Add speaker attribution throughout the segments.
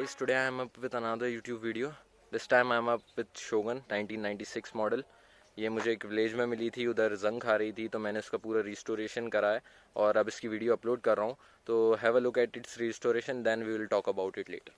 Speaker 1: guys, today I am up with another YouTube video. This time I am up with Shogun 1996 model. ये मुझे एक village में मिली थी, उधर जंग खा रही थी तो मैंने इसका पूरा रिस्टोरेशन करा है और अब इसकी वीडियो अपलोड कर रहा हूँ. तो have a look at its restoration, then we will talk about it later.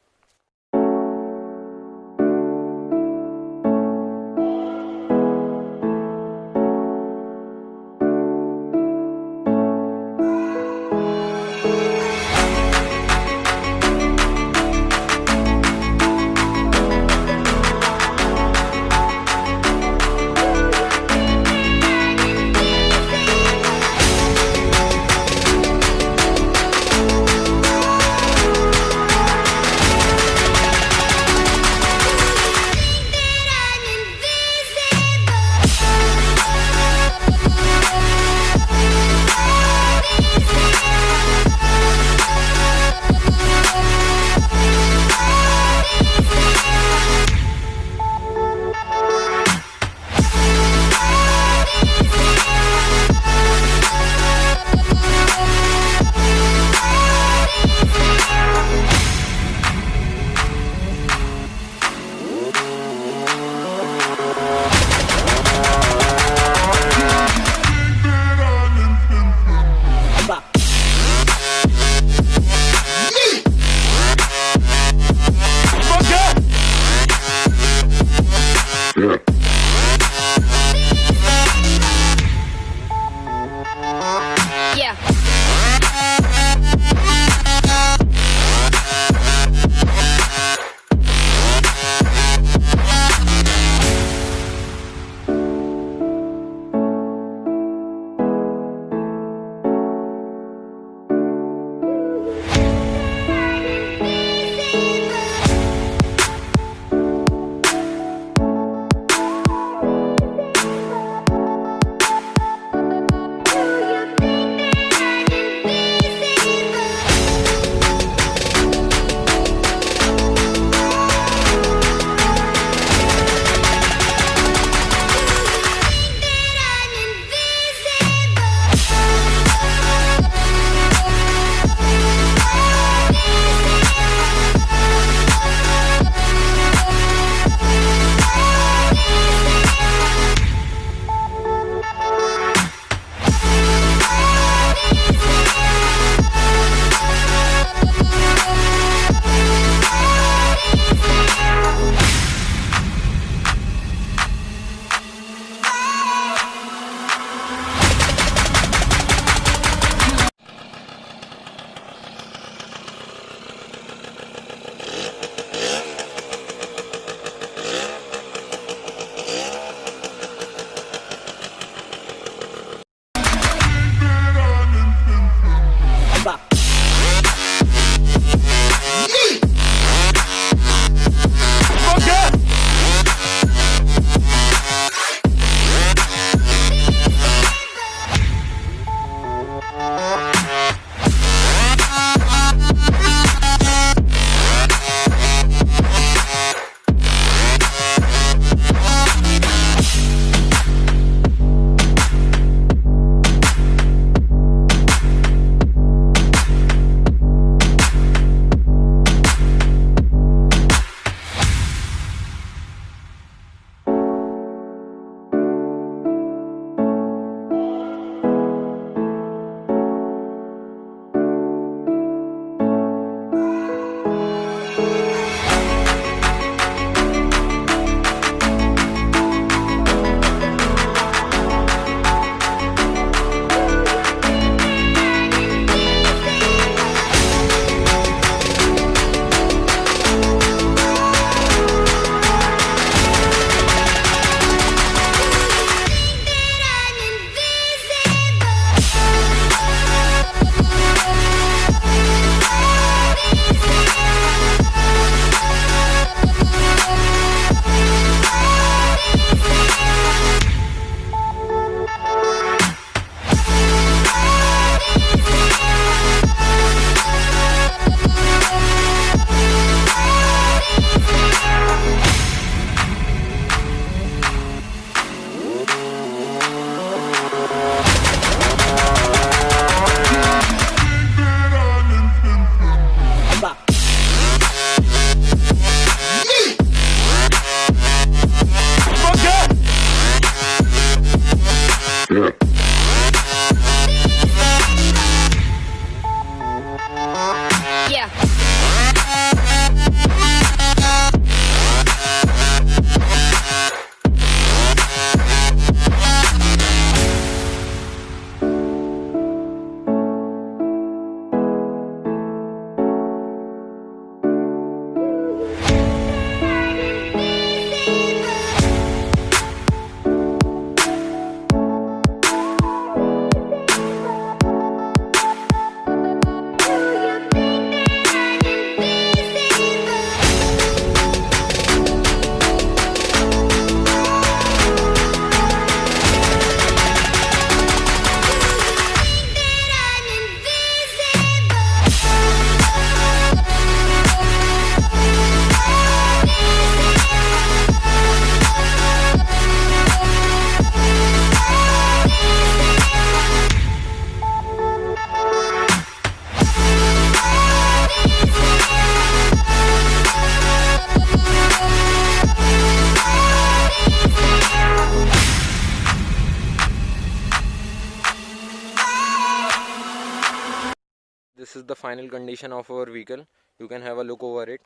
Speaker 1: the final condition of our vehicle. You can have a look over it.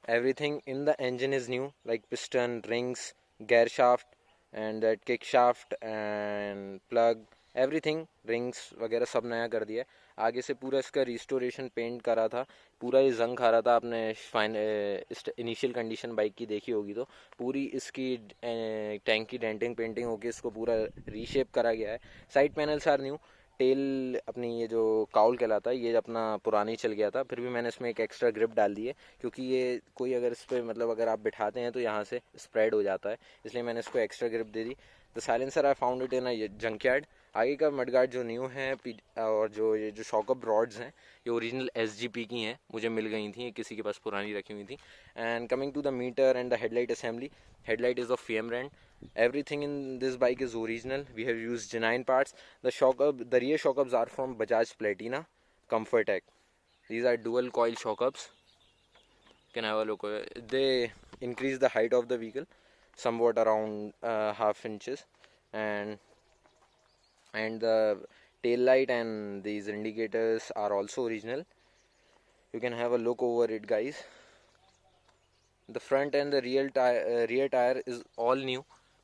Speaker 1: Everything in the engine is new, like piston, rings, gear shaft and that kick shaft and plug, everything, rings वगैरह सब नया कर दिया है. आगे से पूरा इसका रिस्टोरेशन पेंट करा था, पूरा ये जंग खा रहा था. आपने इनिशियल कंडीशन बाइक की देखी होगी तो पूरी इसकी टैंक की डेंटिंग पेंटिंग होके इसको पूरा रीशेप करा गया है. Side panels are new. Tail अपनी ये जो काउल कहलाता है ये अपना पुरानी चल गया था, फिर भी मैंने इसमें एक एक्स्ट्रा ग्रिप डाल दी है क्योंकि ये कोई अगर इस पर मतलब अगर आप बिठाते हैं तो यहाँ से स्प्रेड हो जाता है, इसलिए मैंने इसको extra grip they the. The silencer I found it in a junkyard. आगे का मडगार्ड जो न्यू है और जो ये जो शॉकअप रॉड्स हैं ये ओरिजिनल SGP की हैं, मुझे मिल गई थी, ये किसी के पास पुरानी रखी हुई थी. And coming to the meter and the headlight assembly. Headlight is of Fiat brand. Everything in this bike is original. We have used genuine parts. The rear shock ups are from Bajaj Platina Comfortech. These are dual coil shock ups. You can have a look. They increase the height of the vehicle somewhat around half inches, and the tail light and these indicators are also original. You can have a look over it, guys. The front and the rear tire is all new.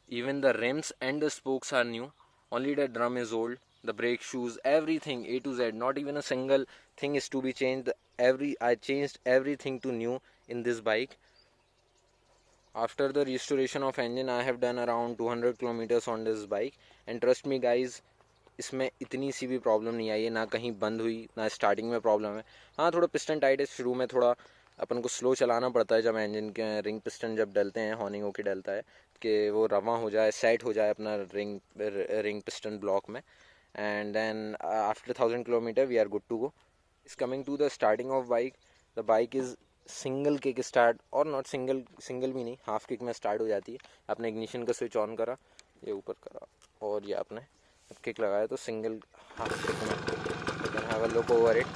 Speaker 1: Even the rims and the spokes are new. Only the drum is old. The brake shoes, everything A to Z. Not even a single thing is to be changed. I changed everything to new in this bike. After the restoration of engine, I have done around 200 kilometers on this bike. And trust me, guys, इसमें इतनी सी भी problem नहीं आई है, ना कहीं बंद हुई, ना स्टार्टिंग में प्रॉब्लम है. हाँ, थोड़ा पिस्टन टाइट है, शुरू में थोड़ा अपन को स्लो चलाना पड़ता है जब इंजन के रिंग पिस्टन जब डलते हैं, हॉर्निंग होके डलता है कि वो रवा हो जाए, सेट हो जाए अपना रिंग पिस्टन ब्लॉक में. And then after 1000 kilometre we are good to go. Is coming to the starting of bike. The bike is single kick start, और नॉट सिंगल भी नहीं, हाफ किक में स्टार्ट हो जाती है. आपने इग्निशन का स्विच ऑन करा, ये ऊपर करा और ये आपने किक लगाया तो सिंगल हाफ किक में. You can have a look over it.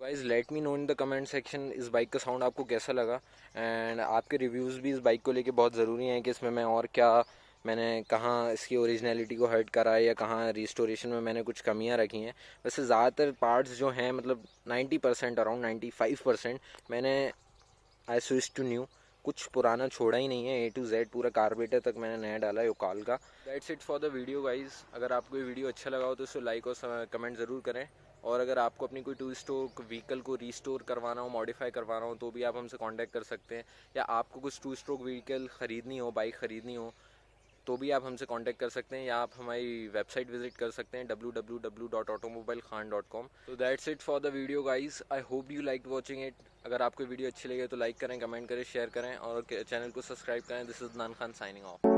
Speaker 1: Guys let me know in the comment section इस बाइक का साउंड आपको कैसा लगा. एंड आपके रिव्यूज़ भी इस बाइक को लेके बहुत ज़रूरी हैं कि इसमें मैं और क्या, मैंने कहाँ इसकी ओरिजिनलिटी को हर्ट करा है या कहाँ रिस्टोरेशन में मैंने कुछ कमियां रखी हैं. वैसे ज़्यादातर पार्ट्स जो हैं मतलब 90% अराउंड 95% मैंने आई स्विच टू न्यू. कुछ पुराना छोड़ा ही नहीं है, A to Z पूरा कार्बोरेटर तक मैंने नया डाला है योकाल का. That's it for the video guys. अगर आपको ये वीडियो अच्छा लगा हो तो इसे लाइक और कमेंट ज़रूर करें. और अगर आपको अपनी कोई टू स्ट्रोक व्हीकल को रीस्टोर करवाना हो, मॉडिफाई करवाना हो तो भी आप हमसे कांटेक्ट कर सकते हैं. या आपको कुछ टू स्ट्रोक व्हीकल ख़रीदनी हो, बाइक ख़रीदनी हो तो भी आप हमसे कांटेक्ट कर सकते हैं, या आप हमारी वेबसाइट विजिट कर सकते हैं www.automobilechan.com. तो that's it for the video guys. I hope you like watching it. अगर आपको वीडियो अच्छी लगे तो लाइक करें, कमेंट करें, शेयर करें और चैनल को सब्सक्राइब करें. This is Adnan Khan signing off.